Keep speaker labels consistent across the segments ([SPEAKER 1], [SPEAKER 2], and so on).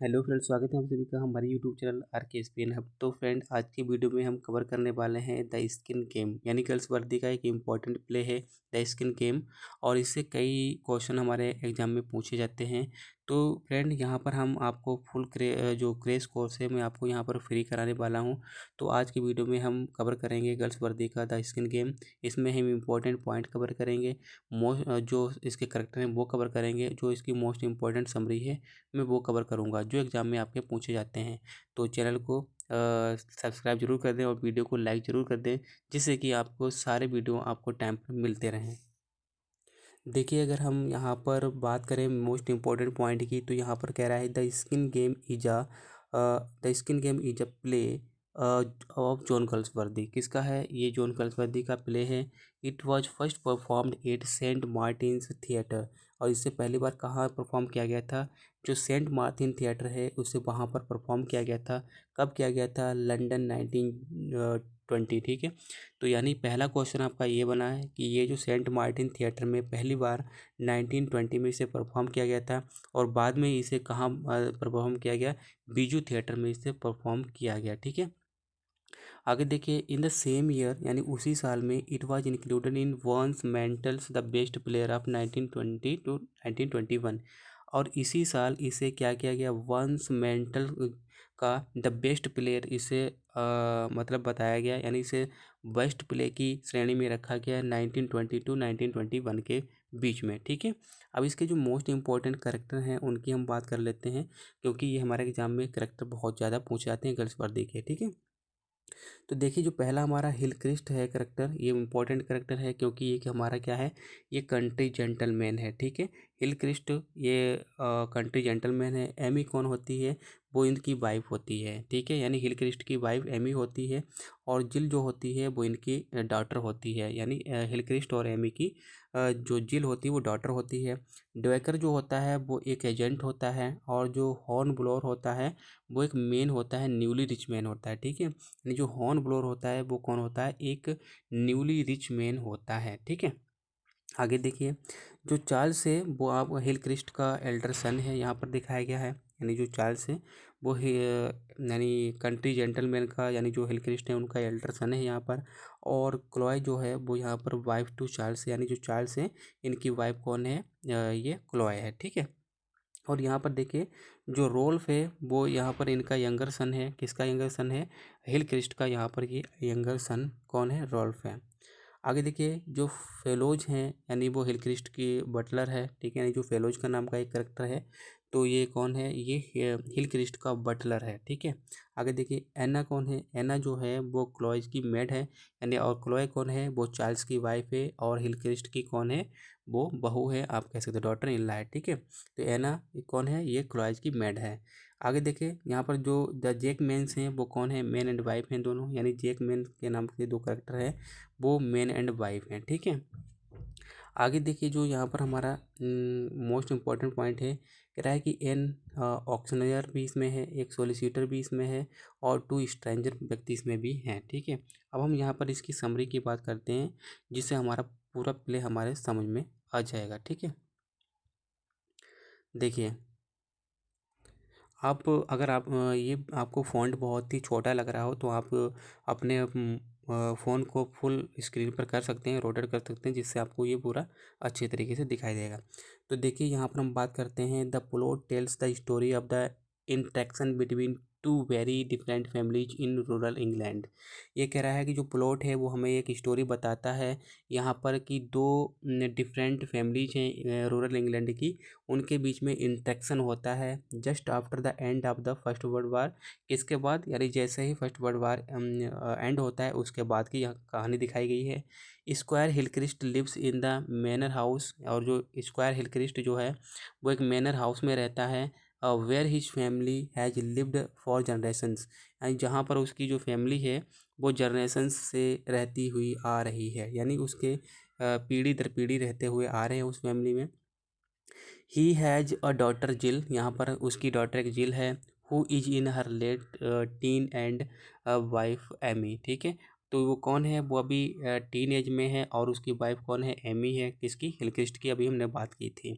[SPEAKER 1] Hello friends, स्वागत है आप सभी का हमारे यूट्यूब चैनल आर के स्पेन हब। तो फ्रेंड, आज की वीडियो में हम कवर करने वाले हैं द स्किन गेम, यानी गर्ल्स वर्दी का एक इम्पॉर्टेंट प्ले है द स्किन गेम। और इससे कई क्वेश्चन हमारे एग्जाम में पूछे जाते हैं। तो फ्रेंड, यहाँ पर हम आपको फुल जो क्रेश कोर्स है मैं आपको यहाँ पर फ्री कराने वाला हूँ। तो आज की वीडियो में हम कवर करेंगे गर्ल्स वर्दी का द स्किन गेम। इसमें हम इम्पोर्टेंट पॉइंट कवर करेंगे, जो इसके करेक्टर हैं वो कवर करेंगे, जो इसकी मोस्ट इम्पॉर्टेंट समरी है मैं वो कवर करूँगा जो एग्ज़ाम में आपके पूछे जाते हैं। तो चैनल को सब्सक्राइब जरूर कर दें और वीडियो को लाइक ज़रूर कर दें, जिससे कि आपको सारे वीडियो आपको टाइम पर मिलते रहें। देखिए, अगर हम यहाँ पर बात करें मोस्ट इम्पॉर्टेंट पॉइंट की, तो यहाँ पर कह रहा है the skin game is a play of John Galsworthy. किसका है? ये जॉन गर्ल्सवर्दी का प्ले है। It was first performed at Saint Martin's Theatre. और इससे पहली बार कहाँ परफॉर्म किया गया था? जो सेंट मार्टिन थिएटर है उससे वहाँ पर परफॉर्म किया गया था। कब किया गया था? लंदन 1920। ठीक है, तो यानी पहला क्वेश्चन आपका ये बना है कि ये जो सेंट मार्टिन थिएटर में पहली बार 1920 में इसे परफॉर्म किया गया था, और बाद में इसे कहाँ परफॉर्म किया गया? बीजू थिएटर में इसे परफॉर्म किया गया। ठीक है, आगे देखिए, इन द सेम ईयर यानी उसी साल में इट वाज इंक्लूडेड इन वंस मेंटल्स the best player of 1920 to 1921। और इसी साल इसे क्या किया गया? वंस मेंटल का द बेस्ट प्लेयर इसे मतलब बताया गया, यानी इसे बेस्ट प्ले की श्रेणी में रखा गया 1920 टू 1921 के बीच में। ठीक है, अब इसके जो मोस्ट इंपॉर्टेंट करेक्टर हैं उनकी हम बात कर लेते हैं, क्योंकि ये हमारे एग्जाम में करेक्टर बहुत ज़्यादा पूछे जाते हैं गर्ल्स वर्दी के। ठीक है, तो देखिए, जो पहला हमारा हिल क्रिस्ट है करेक्टर, ये इम्पोर्टेंट करेक्टर है क्योंकि ये कि हमारा क्या है? ये कंट्री जेंटलमैन है। ठीक है, हिल क्रिस्ट ये कंट्री जेंटलमैन है। एमी कौन होती है? वो इनकी वाइफ होती है। ठीक है, यानी हिल क्रिस्ट की वाइफ एमी होती है, और जिल जो होती है वो इनकी डॉटर होती है। यानी हिल क्रिस्ट और एमी की जो जिल होती है वो डॉटर होती है। ड्वेकर जो होता है वो एक एजेंट होता है, और जो हॉर्न ब्लोअर होता है वो एक मेन होता है, न्यूली रिच मैन होता है। ठीक है, यानी जो हॉर्न ब्लोअर होता है वो कौन होता है? एक न्यूली रिच मैन होता है। ठीक है, आगे देखिए, जो चार्ल्स है वो आप हिल क्रिस्ट का एल्डर सन है, यहाँ पर दिखाया गया है। यानी जो चार्ल्स है वो यानी कंट्री जेंटलमैन का, यानी जो हिल क्रिस्ट है उनका एल्डर सन है यहाँ पर। और क्लॉय जो है वो यहाँ पर वाइफ टू चार्ल्स, यानी जो चार्ल्स है इनकी वाइफ कौन है? ये क्लॉय है। ठीक है, और यहाँ पर देखिए, जो रोल्फ है वो यहाँ पर इनका यंगर सन है। किसका यंगर सन है? हिल क्रिस्ट का। यहाँ पर ये यंगर सन कौन है? रोल्फ है। आगे देखिए, जो फेलोज हैं यानी वो हिल क्रिस्ट की बटलर है। ठीक है, यानी जो फेलोज का नाम का एक करेक्टर है, तो ये कौन है? ये हिल क्रिस्ट का बटलर है। ठीक है, आगे देखिए, एना कौन है? एना जो है वो क्लॉयज की मेड है, यानी और क्लॉय कौन है? वो चार्ल्स की वाइफ है, और हिल क्रिस्ट की कौन है? वो बहू है, आप कह सकते हो डॉटर इन लॉ है। ठीक है, तो एना कौन है? ये क्लॉयज की मेड है। आगे देखिए, यहाँ पर जो द जेक मैन्स हैं वो कौन है? मैन एंड वाइफ हैं दोनों, यानी जेक मैन के नाम के दो करेक्टर हैं, वो मैन एंड वाइफ हैं। ठीक है, आगे देखिए, जो यहाँ पर हमारा मोस्ट इम्पॉर्टेंट पॉइंट है, कह रहा है कि एन ऑक्शनर भी इसमें है, एक सोलिसिटर भी इसमें है, और टू स्ट्रेंजर व्यक्ति इसमें भी हैं। ठीक है, अब हम यहाँ पर इसकी समरी की बात करते हैं, जिससे हमारा पूरा प्ले हमारे समझ में आ जाएगा। ठीक है, देखिए, आप अगर आप ये आपको फ़ॉन्ट बहुत ही छोटा लग रहा हो तो आप अपने फ़ोन को फुल स्क्रीन पर कर सकते हैं, रोटेट कर सकते हैं, जिससे आपको ये पूरा अच्छे तरीके से दिखाई देगा। तो देखिए, यहाँ पर हम बात करते हैं, the plot tells the story of the interaction between two very different families in rural England. ये कह रहा है कि जो प्लॉट है वो हमें एक स्टोरी बताता है यहाँ पर कि दो डिफरेंट फैमिलीज हैं रूरल इंग्लैंड की, उनके बीच में इंटरेक्शन होता है just after the end of the first world war. इसके बाद, यानी जैसे ही फर्स्ट वर्ल्ड वार एंड होता है उसके बाद की यहाँ कहानी दिखाई गई है। Squire Hillcrest lives in the manor house, और जो स्क्वायर हिलक्रिस्ट जो है वो एक मैनर हाउस में रहता है, where his family has lived for generations, यानी जहाँ पर उसकी जो फैमिली है वो जनरेशन्स से रहती हुई आ रही है, यानी उसके पीढ़ी दर पीढ़ी रहते हुए आ रहे हैं उस फैमिली में। ही हैज़ अ डॉटर जिल, यहाँ पर उसकी डॉटर एक जिल है, who is in her late teen and wife Amy. ठीक है, तो वो कौन है? वो अभी टीन एज में है, और उसकी वाइफ कौन है? एमी है। किसकी? हिलक्रिस्ट की, अभी हमने बात की थी।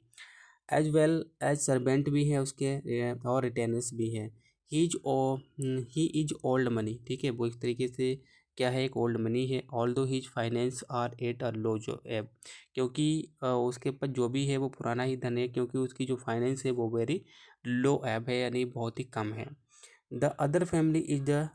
[SPEAKER 1] एज वेल एज सर्वेंट भी है उसके और रिटेनर्स भी हैं। ही इज ओल्ड मनी, ठीक है, वो एक तरीके से क्या है, एक ओल्ड मनी है। Although his finances are at a low जो एब, क्योंकि उसके पास जो भी है वो पुराना ही धन है, क्योंकि उसकी जो फाइनेंस है वो वेरी लो एब है, यानी बहुत ही कम है। The other family is the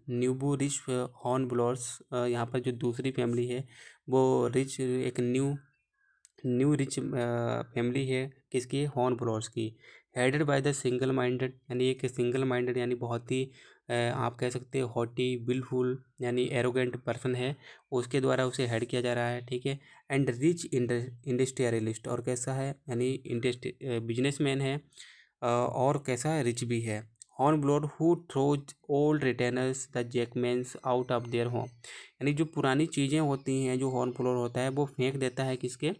[SPEAKER 1] nouveau riche Hornblowers, यहाँ पर जो दूसरी फैमिली है वो रिच, एक न्यू रिच फैमिली है, किसकी, हॉर्न ब्लोअर्स की। Headed by the single minded, यानी एक सिंगल माइंडेड यानी बहुत ही आप कह सकते हो हॉटी विलफुल यानी एरोगेंट पर्सन है, उसके द्वारा उसे हेड किया जा रहा है, ठीक है। एंड रिच इंडस्ट्रियलिस्ट, और कैसा है, यानी बिजनेसमैन है, और कैसा है, रिच भी है। Hornblower who throws old retainers the Jackmans out of their home, यानी जो पुरानी चीज़ें होती हैं, जो हॉर्न ब्लोअर होता है वो फेंक देता है किसके,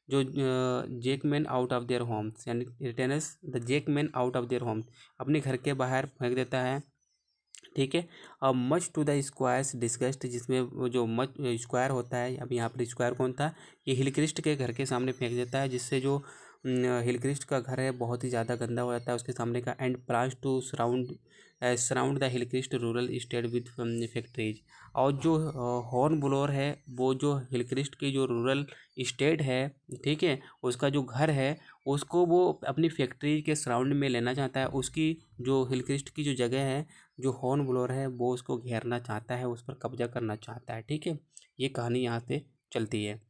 [SPEAKER 1] जो Jackman out of their homes, यानी retainers the Jackman out of their homes, अपने घर के बाहर फेंक देता है, ठीक है। अब much to the squire's disgust, जिसमें वो जो मच स्क्वायर होता है, अब यहाँ पर स्क्वायर कौन था, ये हिलक्रिस्ट के घर के सामने फेंक देता है, जिससे जो हिलक्रिस्ट का घर है बहुत ही ज़्यादा गंदा हो जाता है उसके सामने का। And plans to surround the Hillcrest rural state with factories, और जो हॉर्न ब्लोअर है वो जो हिलक्रिस्ट की जो रूरल स्टेट है, ठीक है, उसका जो घर है उसको वो अपनी फैक्ट्री के सराउंड में लेना चाहता है। उसकी जो हिलक्रिस्ट की जो जगह है, जो हॉर्न ब्लोअर है वो उसको घेरना चाहता है, उस पर कब्जा करना चाहता है, ठीक है। ये कहानी यहाँ से चलती है।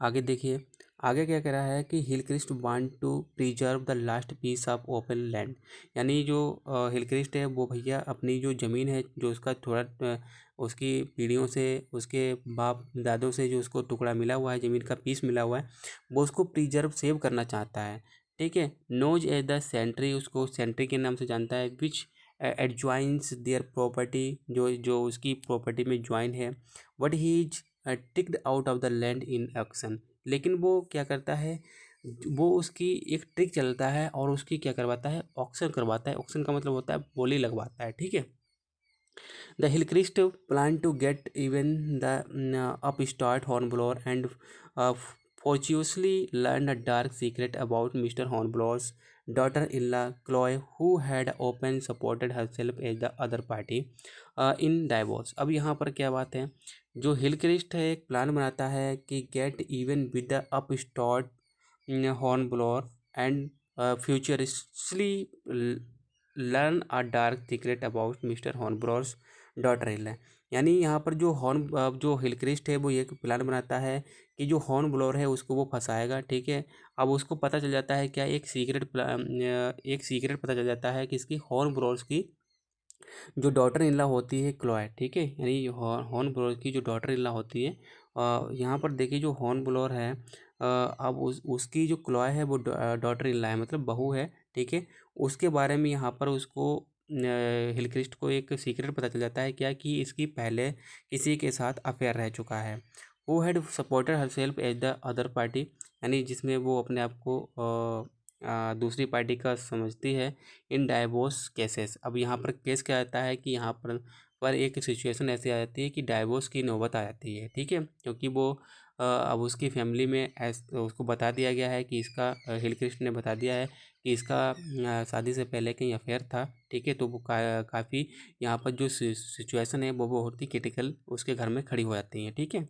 [SPEAKER 1] आगे देखिए, आगे क्या कह रहा है कि Hillcrest want to preserve the last piece of open land, यानी जो हिलक्रिस्ट है वो भैया अपनी जो ज़मीन है, जो उसका थोड़ा उसकी पीढ़ियों से, उसके बाप दादों से जो उसको टुकड़ा मिला हुआ है, ज़मीन का पीस मिला हुआ है, वो उसको प्रिजर्व सेव करना चाहता है, ठीक है। नोज एज द सेंट्री, उसको सेंट्री के नाम से जानता है, विच एडजॉइंस देयर प्रॉपर्टी, जो जो उसकी प्रॉपर्टी में ज्वाइन है। What he is ticked out of the land in auction, लेकिन वो क्या करता है, वो उसकी एक ट्रिक चलता है और उसकी क्या करवाता है, ऑक्शन करवाता है। ऑक्शन का मतलब होता है बोली लगवाता है, ठीक है। The Hillcrest plan to get even the upstart Hornblower and fortuitously learned a dark secret about Mr. Hornblower's daughter-in-law Chloe, who had open supported herself as the other party in divorce। अब यहाँ पर क्या बात है, जो हिलक्रिस्ट है एक plan बनाता है कि get even with the upstart Hornblower and futuristly learn a dark secret about Mr Hornblower's daughter in law, यानी यहाँ पर जो हिलक्रिस्ट है वो ये प्लान बनाता है कि जो हॉर्न ब्लोअर है उसको वो फंसाएगा, ठीक है। अब उसको पता चल जाता है क्या, एक सीक्रेट पता चल जाता है कि इसकी हॉर्न ब्लोअर्स की जो डॉटर इन लॉ होती है क्लोए, ठीक है, यानी हॉर्न ब्लोअर की जो डॉटर इन लॉ होती है, यहाँ पर देखिए जो हॉर्न ब्लोअर है, अब उसकी जो क्लोए है वो डॉटर इन लॉ है, मतलब बहू है, ठीक है। उसके बारे में यहाँ पर उसको हिलक्रिस्ट को एक सीक्रेट पता चल जाता है क्या, कि इसकी पहले किसी के साथ अफेयर रह चुका है। वो had supported herself as the other party, यानी जिसमें वो अपने आप को दूसरी पार्टी का समझती है इन डाइवोर्स केसेस। अब यहाँ पर केस क्या आता है कि यहाँ पर एक सिचुएशन ऐसी आ जाती है कि डाइवोर्स की नौबत आ जाती है, ठीक है, क्योंकि वो अब उसकी फैमिली में उसको बता दिया गया है कि इसका हिलक्रिस्ट ने बता दिया है कि इसका शादी से पहले कहीं अफेयर था, ठीक है। तो वो काफ़ी यहाँ पर जो सिचुएशन है वो बहुत ही क्रिटिकल उसके घर में खड़ी हो जाती है, ठीक है।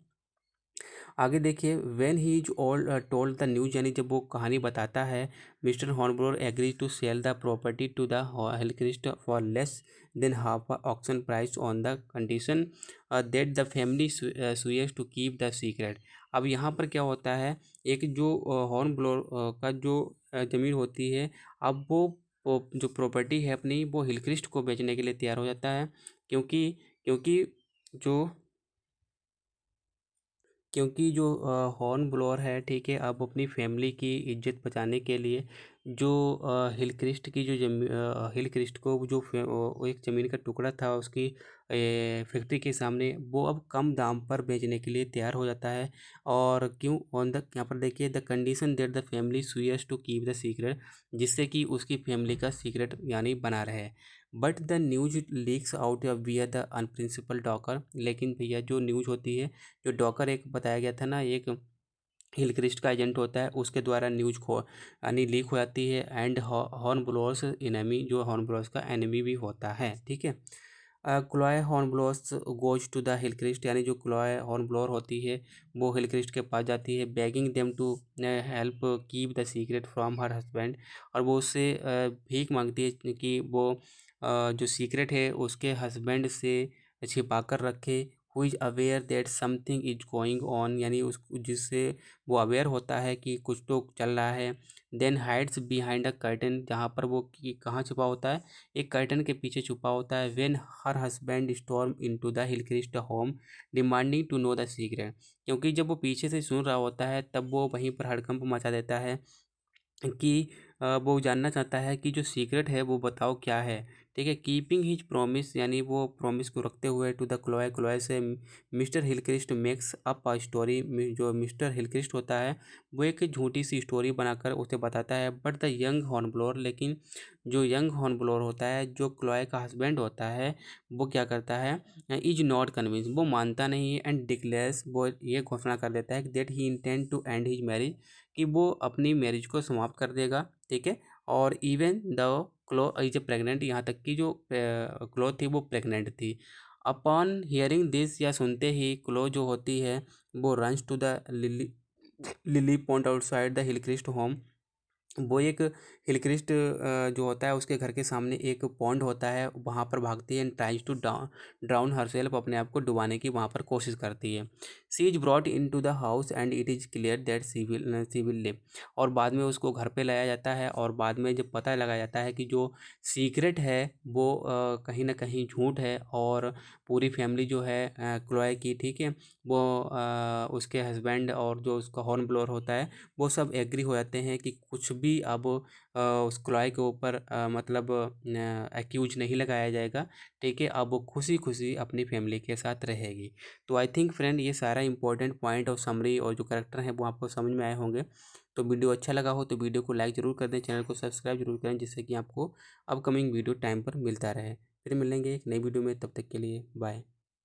[SPEAKER 1] आगे देखिए, when he is all told the news, यानी जब वो कहानी बताता है, Mr Hornblower agree to sell the property to the Hillcrest for less than half auction price on the condition that the family swears to keep the secret. अब यहाँ पर क्या होता है, एक जो हॉर्नब्लोअर का जो ज़मीन होती है, अब वो जो प्रॉपर्टी है अपनी वो हिलक्रिस्ट को बेचने के लिए तैयार हो जाता है, क्योंकि क्योंकि जो क्योंकि जो हॉर्न ब्लोअर है, ठीक है, अब अपनी फैमिली की इज्जत बचाने के लिए जो हिलक्रिस्ट की जो हिलक्रिस्ट को वो एक ज़मीन का टुकड़ा था उसकी फैक्ट्री के सामने, वो अब कम दाम पर बेचने के लिए तैयार हो जाता है। और क्यों, ऑन द यहाँ पर देखिए, the condition that the family swears to keep the secret, जिससे कि उसकी फैमिली का सीक्रेट यानी बना रहे। But the news leaks out via the unprincipled docker, लेकिन भैया जो न्यूज होती है, जो डॉकर एक बताया गया था ना, एक हिलक्रिस्ट का एजेंट होता है, उसके द्वारा न्यूज खो यानी लीक हो जाती है। एंड हॉर्न ब्लोअर्स एनिमी, जो हॉर्न ब्लोअर्स का एनिमी भी होता है, ठीक है। Chloe Hornblowers goes to the Hillcrest, यानी जो क्लॉय हॉर्न ब्लोअर होती है वो हिलक्रिस्ट के पास जाती है, begging them to help keep the secret from her husband. और वो उससे भीख मांगती है कि वो जो सीक्रेट है उसके हस्बैंड से छिपा कर रखे। Who is aware that something is going on, यानी उस जिससे वो अवेयर होता है कि कुछ तो चल रहा है। Then hides behind a curtain, जहाँ पर वो कहाँ छुपा होता है, एक कर्टन के पीछे छुपा होता है। When her husband storm into the Hillcrest home demanding to know the secret, क्योंकि जब वो पीछे से सुन रहा होता है तब वो वहीं पर हड़कंप मचा देता है कि वो जानना चाहता है कि जो सीक्रेट है वो बताओ क्या है, ठीक है। कीपिंग हिज प्रॉमिस, यानी वो प्रॉमिस को रखते हुए टू द क्लॉय, क्लॉय से mister हिलक्रिस्ट makes up a story, जो मिस्टर हिलक्रिस्ट होता है वो एक झूठी सी स्टोरी बनाकर उसे बताता है। But the young horn blower, लेकिन जो यंग हॉर्न ब्लोअर होता है, जो क्लॉय का हस्बैंड होता है, वो क्या करता है, इज नॉट कन्विंस, वो मानता नहीं है। एंड डिक्लेयर्स, वो ये घोषणा कर देता है that he intend to end his marriage, कि वो अपनी मैरिज को समाप्त कर देगा, ठीक है। और even the Chloe is pregnant, यहाँ तक कि जो क्लो थी वो प्रेग्नेंट थी। अपॉन हियरिंग दिस, या सुनते ही क्लो जो होती है वो runs to the lily lily pond outside the Hillcrest home. वो एक हिलक्रिस्ट जो होता है उसके घर के सामने एक पॉन्ड होता है, वहाँ पर भागती है and tries to drown herself, अपने आप को डुबाने की वहाँ पर कोशिश करती है। She is brought in to the house and it is clear that she will live, और बाद में उसको घर पे लाया जाता है, और बाद में जब पता लगाया जाता है कि जो सीक्रेट है वो कहीं ना कहीं झूठ है, और पूरी फैमिली जो है क्लोए की, ठीक है, वो उसके हस्बैंड और जो उसका हॉर्न ब्लोअर होता है वो सब एग्री हो जाते हैं कि कुछ भी अब उस क्लॉय के ऊपर मतलब एक्यूज नहीं लगाया जाएगा, ठीक है। अब वो खुशी खुशी अपनी फैमिली के साथ रहेगी। तो आई थिंक फ्रेंड ये सारा इंपॉर्टेंट पॉइंट और समरी और जो करेक्टर हैं वो आपको समझ में आए होंगे। तो वीडियो अच्छा लगा हो तो वीडियो को लाइक ज़रूर कर दें, चैनल को सब्सक्राइब जरूर करें, जिससे कि आपको अपकमिंग वीडियो टाइम पर मिलता रहे। फिर मिलेंगे एक नई वीडियो में, तब तक के लिए बाय।